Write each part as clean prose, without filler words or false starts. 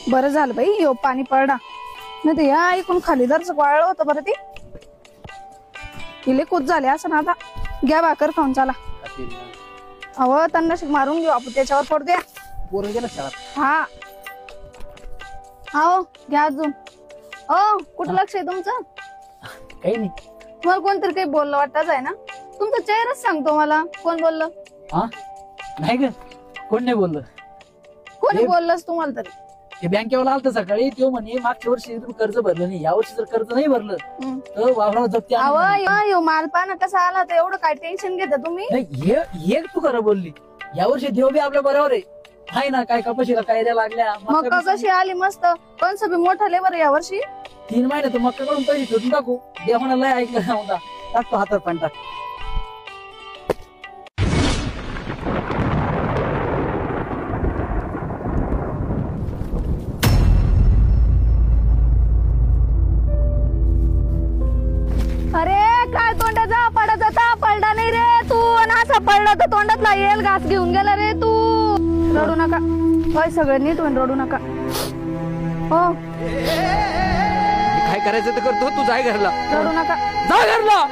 बरं झालं बाई यो पाणी पडला नाही ते या ऐकून खाली जरच वाळलं होतं बरं ती इले कूच झाले असं ना आता घ्या भाकर खाऊन चला अहो त्यांना मारून घेऊ आपण त्याच्यावर पडू द्या पोरं गेलं शाळेत हा हो घ्या अजून हो कुठं लक्ष आहे तुमचं काही नाही तुम्हाला कोणतरी काही बोललं वाटतच आहे ना तुमचा चेहराच सांगतो मला कोण बोललं हा नाही ग कोण नाही बोललं कोणी बोललंच तुम्हाला तरी ते बँकेवाला आलत सकाळी तो म्हणे मागच्या वर्षी तुम्ही कर्ज भरलं नाही या वर्षी जर कर्ज नाही भरलं तर वावरावर जप्ती अहो मालपाना कसा आला तर एवढं काय टेन्शन घेता तुम्ही हे तू खरं बोलली या वर्षी देव बी आपल्या बरोबर आहे ना काय कपाशीला कायद्या लागल्या मका कशी आली मस्त पण सगळी मोठा लेबर या वर्षी 3 महिने तर मक्का कडून पैसे शोधून टाकू देवाना लय ऐकलं नव्हता टाकतो हातात पण टाक अरे काय तोंडाचा पडा पडला नाही रे तू आणि असा पडला तर तोंडातला येल घास घेऊन गेला रे तू रडू नका होय सगळं नीट होऊन रडू नका हो काय करायचं तर करतो तू जाय घरला रडू नका जा घरला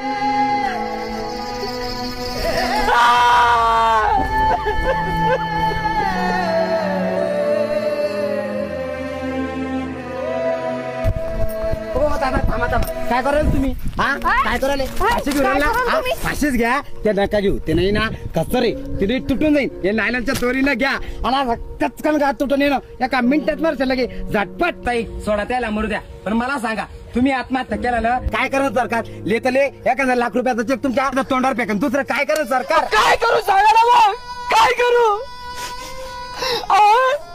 काय कराल तुम्ही काय करायला फाशी घेऊन राहिला फाशीच घ्या ते नका घेऊ ते नाही ना कसं रे तिथे तुटून जाईल हे नायलनच्या तोरीनं घ्या आणि कचकन घात तुटून येणं एका मिनिटात मारशा लगे झटपट ताई सोडा त्याला मरू द्या पण मला सांगा तुम्ही आत्महत्या केला ना काय करत सरकार लेतले 1000 लाख रुपयाचा चेक तुमच्या हातात तोंडावर फेकन दुसरं काय करत सरकार काय करू सांगा ना मग काय करू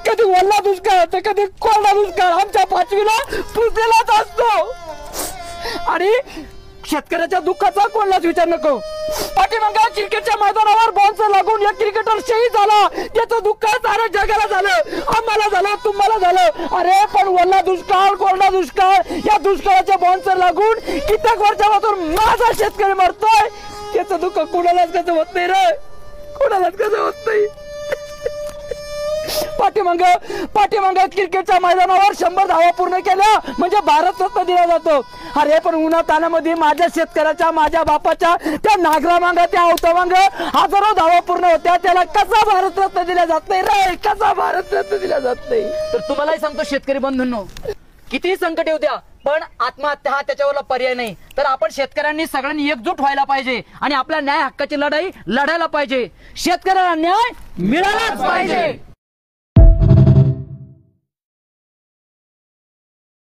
कधी ओला दुष्काळ तर कधी कोरडा दुष्काळ आमच्या 5वीला पुजलेलाच असतो आणि शेतकऱ्याच्या दुःखाचा कोणालाच विचार नको पाठीमागे क्रिकेटच्या मैदानावर बॉलचा लागून एक क्रिकेटर शहीद झाला त्याचं दुःख साऱ्या जगाला झालं आम्हाला झालं तुम्हाला झालं अरे पण ओला दुष्काळ कोरडा दुष्काळ या दुष्काळाच्या बॉन्सर लागून कित्येक वर्षापासून माझा शेतकरी मरतोय त्याचं दुःख कोणालाच कसं होत नाही रे कोणालाच कसं होत नाही पाठीमाग क्रिकेटच्या मैदानावर 100 धावा पूर्ण केल्या म्हणजे भारत रत्न दिला जातो अरे पण उन्हा तानामध्ये माझ्या शेतकऱ्याच्या माझ्या बापाच्या त्या नागरामांग त्या अवतामांग हजारो धावा पूर्ण होत्या त्याला कसा भारत रत्न दिला जात नाही रे कसा भारत रत्न दिला जात नाही तर तुम्हालाही सांगतो शेतकरी बंधूंनो किती संकट येऊ द्या पण आत्महत्या हा त्याच्यावर पर्याय नाही तर आपण शेतकऱ्यांनी सगळ्यांनी एकजूट व्हायला पाहिजे आणि आपल्या न्याय हक्काची लढाई लढायला पाहिजे शेतकऱ्याला न्याय मिळालाच पाहिजे